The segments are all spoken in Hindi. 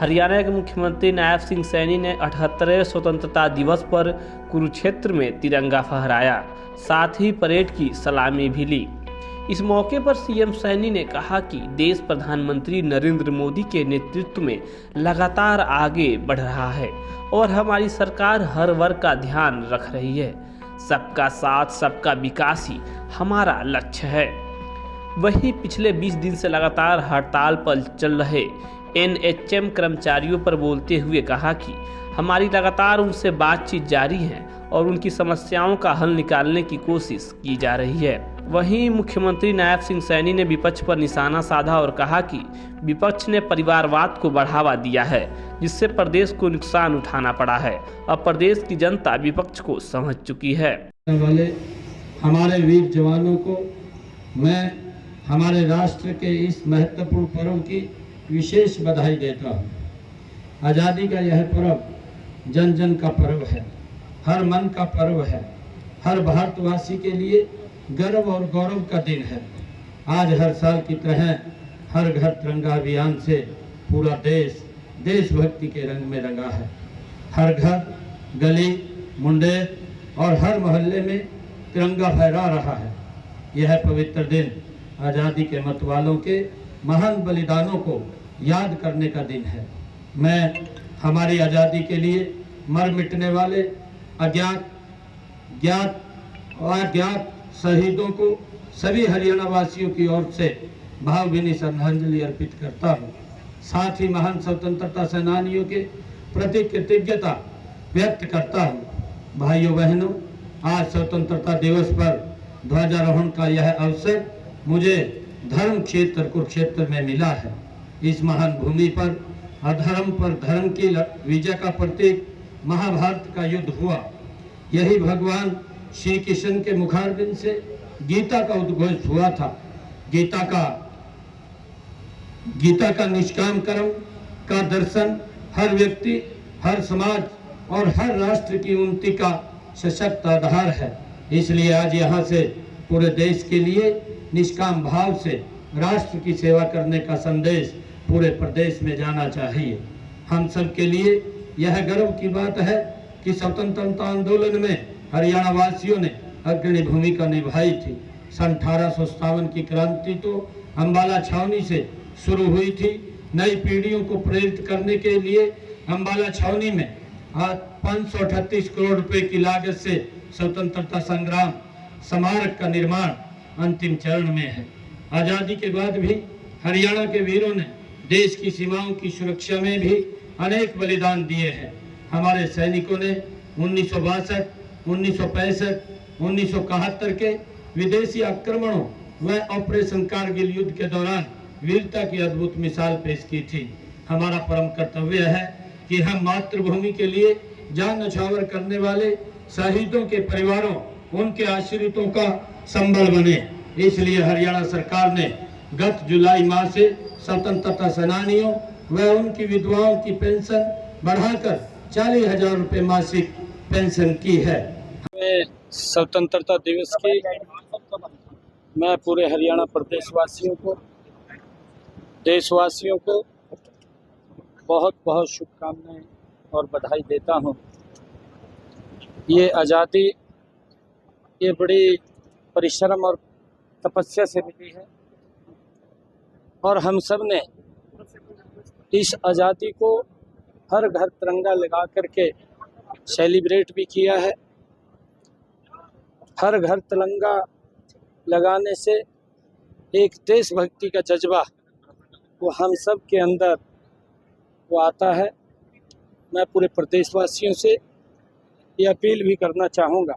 हरियाणा के मुख्यमंत्री नायब सिंह सैनी ने 78वें स्वतंत्रता दिवस पर कुरुक्षेत्र में तिरंगा फहराया, साथ ही परेड की सलामी भी ली। इस मौके पर सीएम सैनी ने कहा कि देश प्रधानमंत्री नरेंद्र मोदी के नेतृत्व में लगातार आगे बढ़ रहा है और हमारी सरकार हर वर्ग का ध्यान रख रही है। सबका साथ, सबका विकास ही हमारा लक्ष्य है। वहीं पिछले 20 दिन से लगातार हड़ताल पर चल रहे एनएचएम कर्मचारियों पर बोलते हुए कहा कि हमारी लगातार उनसे बातचीत जारी है और उनकी समस्याओं का हल निकालने की कोशिश की जा रही है। वहीं मुख्यमंत्री नायब सिंह सैनी ने विपक्ष पर निशाना साधा और कहा कि विपक्ष ने परिवारवाद को बढ़ावा दिया है, जिससे प्रदेश को नुकसान उठाना पड़ा है। अब प्रदेश की जनता विपक्ष को समझ चुकी है। वाले हमारे वीर जवानों को मैं हमारे राष्ट्र के इस महत्वपूर्ण पर्व की विशेष बधाई देता हूँ। आज़ादी का यह पर्व जन जन का पर्व है, हर मन का पर्व है, हर भारतवासी के लिए गर्व और गौरव का दिन है। आज हर साल की तरह हर घर तिरंगा अभियान से पूरा देश देशभक्ति के रंग में रंगा है। हर घर, गली, मुंडेर और हर मोहल्ले में तिरंगा फहरा रहा है। यह पवित्र दिन आज़ादी के मतवालों के महान बलिदानों को याद करने का दिन है। मैं हमारी आज़ादी के लिए मर मिटने वाले अज्ञात, ज्ञात और अज्ञात शहीदों को सभी हरियाणा वासियों की ओर से भावभीनी श्रद्धांजलि अर्पित करता हूँ। साथ ही महान स्वतंत्रता सेनानियों के प्रति कृतज्ञता व्यक्त करता हूँ। भाइयों बहनों, आज स्वतंत्रता दिवस पर ध्वजारोहण का यह अवसर मुझे धर्म क्षेत्र कुरुक्षेत्र में मिला है। इस महान भूमि पर अधर्म पर धर्म की विजय का प्रतीक महाभारत का युद्ध हुआ। यही भगवान श्री कृष्ण के मुखारबिंद से गीता का उद्घोष हुआ था। गीता का निष्काम कर्म का दर्शन हर व्यक्ति, हर समाज और हर राष्ट्र की उन्नति का सशक्त आधार है। इसलिए आज यहाँ से पूरे देश के लिए निष्काम भाव से राष्ट्र की सेवा करने का संदेश पूरे प्रदेश में जाना चाहिए। हम सब के लिए यह गर्व की बात है कि स्वतंत्रता आंदोलन में हरियाणा वासियों ने अग्रणी भूमिका निभाई थी। सन 1857 की क्रांति तो अम्बाला छावनी से शुरू हुई थी। नई पीढ़ियों को प्रेरित करने के लिए अम्बाला छावनी में आज 538 करोड़ रुपए की लागत से स्वतंत्रता संग्राम स्मारक का निर्माण अंतिम चरण में है। आज़ादी के बाद भी हरियाणा के वीरों ने देश की सीमाओं की सुरक्षा में भी अनेक बलिदान दिए हैं। हमारे सैनिकों ने 1962, 1965, 1971 के विदेशी आक्रमणों व ऑपरेशन कारगिल युद्ध के दौरान वीरता की अद्भुत मिसाल पेश की थी। हमारा परम कर्तव्य है कि हम मातृभूमि के लिए जान न्यौछावर करने वाले शहीदों के परिवारों, उनके आश्रितों का संबल बने। इसलिए हरियाणा सरकार ने गत जुलाई माह से स्वतंत्रता सेनानियों व उनकी विधवाओं की पेंशन बढ़ाकर 40,000 रुपये मासिक पेंशन की है। स्वतंत्रता दिवस की मैं पूरे हरियाणा प्रदेशवासियों को, देशवासियों को बहुत बहुत शुभकामनाएं और बधाई देता हूं। ये आज़ादी ये बड़ी परिश्रम और तपस्या से मिली है और हम सब ने इस आज़ादी को हर घर तिरंगा लगा करके सेलिब्रेट भी किया है। हर घर तिरंगा लगाने से एक देशभक्ति का जज्बा वो हम सब के अंदर वो आता है। मैं पूरे प्रदेशवासियों से ये अपील भी करना चाहूँगा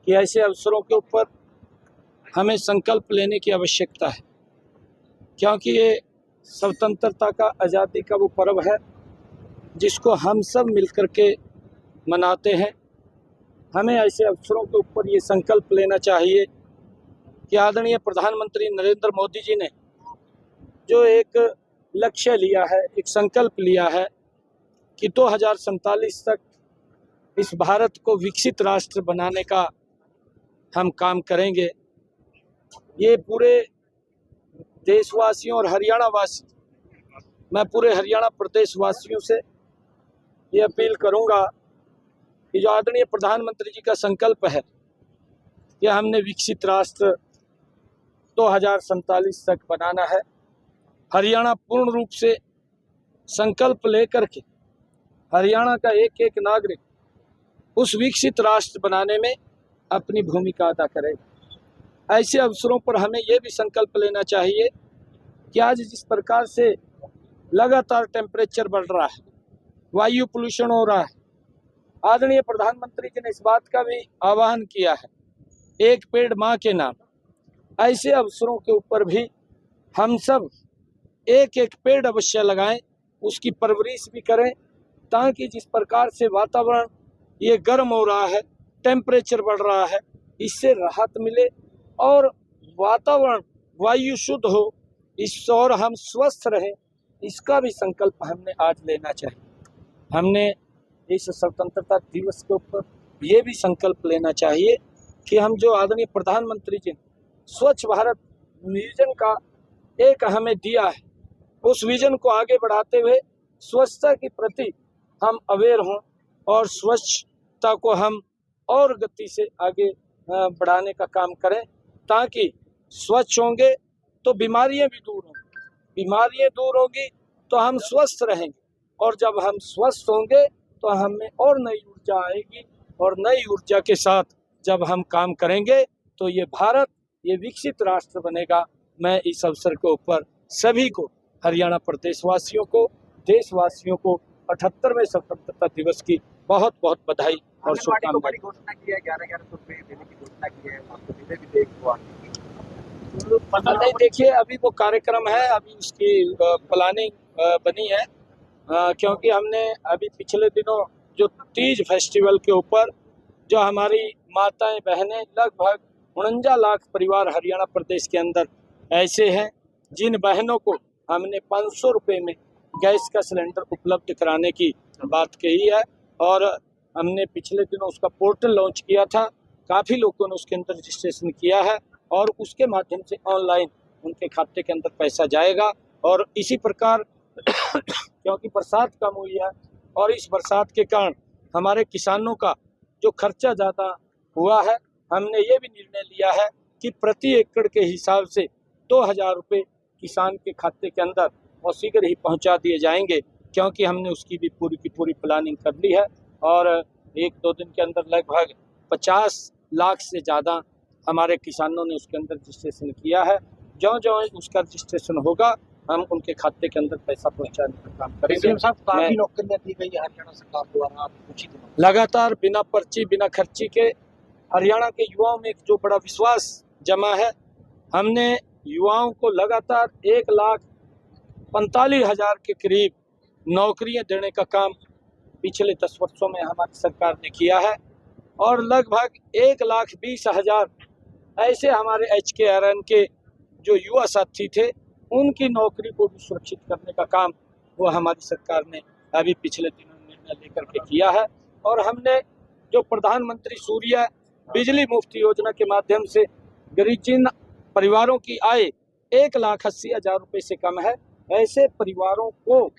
कि ऐसे अवसरों के ऊपर हमें संकल्प लेने की आवश्यकता है, क्योंकि ये स्वतंत्रता का, आज़ादी का वो पर्व है जिसको हम सब मिलकर के मनाते हैं। हमें ऐसे अवसरों के ऊपर ये संकल्प लेना चाहिए कि आदरणीय प्रधानमंत्री नरेंद्र मोदी जी ने जो एक लक्ष्य लिया है, एक संकल्प लिया है कि 2047 तक इस भारत को विकसित राष्ट्र बनाने का हम काम करेंगे। ये पूरे देशवासियों और हरियाणा वासी मैं पूरे हरियाणा प्रदेश वासियों से ये अपील करूंगा कि जो आदरणीय प्रधानमंत्री जी का संकल्प है कि हमने विकसित राष्ट्र 2047 तक बनाना है, हरियाणा पूर्ण रूप से संकल्प लेकर के हरियाणा का एक एक नागरिक उस विकसित राष्ट्र बनाने में अपनी भूमिका अदा करेगा। ऐसे अवसरों पर हमें ये भी संकल्प लेना चाहिए कि आज जिस प्रकार से लगातार टेम्परेचर बढ़ रहा है, वायु पोल्यूशन हो रहा है, आदरणीय प्रधानमंत्री जी ने इस बात का भी आह्वान किया है, एक पेड़ माँ के नाम। ऐसे अवसरों के ऊपर भी हम सब एक एक पेड़ अवश्य लगाएं, उसकी परवरिश भी करें, ताकि जिस प्रकार से वातावरण ये गर्म हो रहा है, टेम्परेचर बढ़ रहा है, इससे राहत मिले और वातावरण वायु शुद्ध हो, इस और हम स्वस्थ रहें, इसका भी संकल्प हमने आज लेना चाहिए। हमने इस स्वतंत्रता दिवस के ऊपर ये भी संकल्प लेना चाहिए कि हम जो आदरणीय प्रधानमंत्री जी ने स्वच्छ भारत विजन का एक हमें दिया है, उस विजन को आगे बढ़ाते हुए स्वच्छता के प्रति हम अवेयर हों और स्वच्छता को हम और गति से आगे बढ़ाने का काम करें, ताकि स्वच्छ होंगे तो बीमारियां भी दूर होंगी, बीमारियां दूर होंगी तो हम स्वस्थ रहेंगे, और जब हम स्वस्थ होंगे तो हमें और नई ऊर्जा आएगी, और नई ऊर्जा के साथ जब हम काम करेंगे तो ये भारत ये विकसित राष्ट्र बनेगा। मैं इस अवसर के ऊपर सभी को, हरियाणा प्रदेशवासियों को, देशवासियों को 78वें स्वतंत्रता दिवस की बहुत बहुत बधाई और शुभकामनाएं। घोषणा की है, 11-11 रुपए देने की घोषणा की है, आपको मिले भी देख पता नहीं, देखिए अभी वो कार्यक्रम है, अभी उसकी प्लानिंग बनी है, क्योंकि हमने अभी पिछले दिनों जो तीज फेस्टिवल के ऊपर जो हमारी माताएं बहनें, लगभग 49 लाख परिवार हरियाणा प्रदेश के अंदर ऐसे हैं जिन बहनों को हमने 500 रुपये में गैस का सिलेंडर उपलब्ध कराने की बात कही है, और हमने पिछले दिनों उसका पोर्टल लॉन्च किया था, काफ़ी लोगों ने उसके अंदर रजिस्ट्रेशन किया है, और उसके माध्यम से ऑनलाइन उनके खाते के अंदर पैसा जाएगा। और इसी प्रकार क्योंकि बरसात कम हुई है और इस बरसात के कारण हमारे किसानों का जो खर्चा ज़्यादा हुआ है, हमने ये भी निर्णय लिया है कि प्रति एकड़ के हिसाब से 2000 रुपये किसान के खाते के अंदर और शीघ्र ही पहुंचा दिए जाएंगे, क्योंकि हमने उसकी भी पूरी की पूरी प्लानिंग कर ली है, और 1-2 दिन के अंदर लगभग 50 लाख से ज़्यादा हमारे किसानों ने उसके अंदर रजिस्ट्रेशन किया है। जो उसका रजिस्ट्रेशन होगा हम उनके खाते के अंदर पैसा पहुंचाने का काम करेंगे। काफी नौकरियां दी गई है हरियाणा सरकार द्वारा कुछ ही दिनों लगातार बिना पर्ची बिना खर्ची के हरियाणा के युवाओं में एक जो बड़ा विश्वास जमा है, हमने युवाओं को लगातार 1,45,000 के करीब नौकरियां देने का काम पिछले 10 वर्षों में हमारी सरकार ने किया है, और लगभग 1,20,000 ऐसे हमारे HKRN के जो युवा साथी थे उनकी नौकरी को भी सुरक्षित करने का काम वो हमारी सरकार ने अभी पिछले दिनों निर्णय लेकर के किया है। और हमने जो प्रधानमंत्री सूर्य बिजली मुफ्त योजना के माध्यम से गरीब जिन परिवारों की आय 1,80,000 रुपये से कम है, ऐसे परिवारों को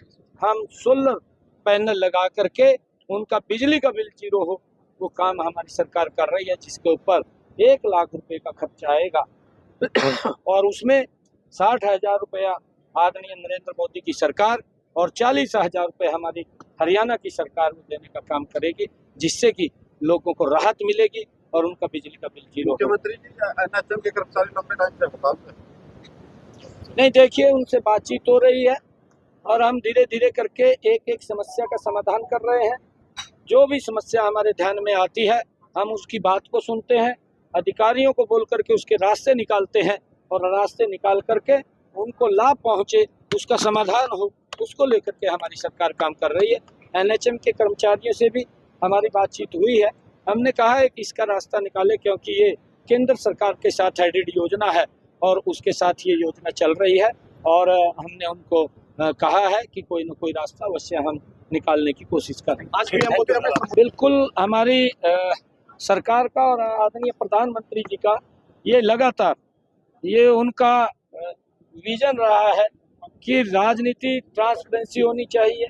हम सोलर पैनल लगा करके उनका बिजली का बिल जीरो हो, वो काम हमारी सरकार कर रही है, जिसके ऊपर 1 लाख रुपए का खर्चा आएगा और उसमें 60,000 रुपया आदरणीय नरेंद्र मोदी की सरकार और 40,000 रुपये हमारी हरियाणा की सरकार में देने का काम करेगी, जिससे कि लोगों को राहत मिलेगी और उनका बिजली का बिल जीरो। मुख्यमंत्री जी NHM के कर्मचारी लंबे टाइम से हड़ताल पे नहीं, देखिए उनसे बातचीत हो रही है और हम धीरे धीरे करके एक एक समस्या का समाधान कर रहे हैं। जो भी समस्या हमारे ध्यान में आती है हम उसकी बात को सुनते हैं, अधिकारियों को बोल करके उसके रास्ते निकालते हैं और रास्ते निकाल करके उनको लाभ पहुंचे, उसका समाधान हो, उसको लेकर के हमारी सरकार काम कर रही है। NHM के कर्मचारियों से भी हमारी बातचीत हुई है, हमने कहा है कि इसका रास्ता निकाले, क्योंकि ये केंद्र सरकार के साथ हेडेड योजना है और उसके साथ ये योजना चल रही है, और हमने उनको कहा है कि कोई न कोई रास्ता अवश्य हम निकालने की कोशिश करेंगे। बिल्कुल हमारी सरकार का और आदरणीय प्रधानमंत्री जी का ये लगातार ये उनका विजन रहा है कि राजनीति ट्रांसपेरेंसी होनी चाहिए,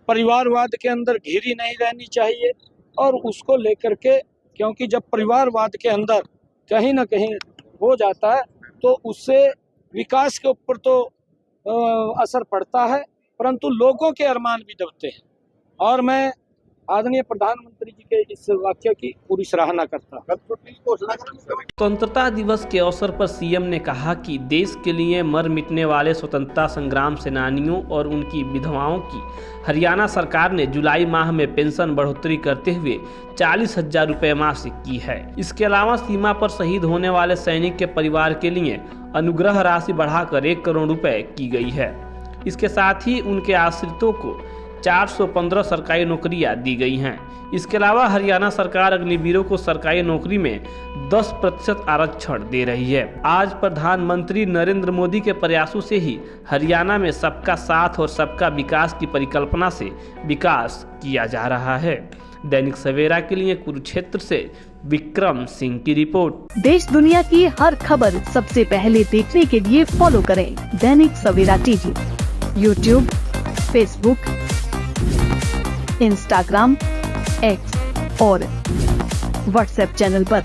परिवारवाद के अंदर घिरी नहीं रहनी चाहिए, और उसको लेकर के, क्योंकि जब परिवारवाद के अंदर कहीं ना कहीं हो जाता है तो उससे विकास के ऊपर तो असर पड़ता है, परंतु लोगों के अरमान भी दबते हैं। और मैं आदरणीय प्रधानमंत्री जी के इस वाक्य की पूरी सराहना करता हूँ। स्वतंत्रता दिवस के अवसर पर सीएम ने कहा कि देश के लिए मर मिटने वाले स्वतंत्रता संग्राम सेनानियों और उनकी विधवाओं की हरियाणा सरकार ने जुलाई माह में पेंशन बढ़ोतरी करते हुए 40,000 रुपये मासिक की है। इसके अलावा सीमा पर शहीद होने वाले सैनिक के परिवार के लिए अनुग्रह राशि बढ़ाकर 1 करोड़ रुपए की गई है। इसके साथ ही उनके आश्रितों को 415 सरकारी नौकरियां दी गई हैं। इसके अलावा हरियाणा सरकार अग्निवीरों को सरकारी नौकरी में 10% आरक्षण दे रही है। आज प्रधानमंत्री नरेंद्र मोदी के प्रयासों से ही हरियाणा में सबका साथ और सबका विकास की परिकल्पना से विकास किया जा रहा है। दैनिक सवेरा के लिए कुरुक्षेत्र से विक्रम सिंह की रिपोर्ट। देश दुनिया की हर खबर सबसे पहले देखने के लिए फॉलो करें Dainik Savera TV, YouTube, Facebook, Instagram, X और व्हाट्सएप चैनल पर।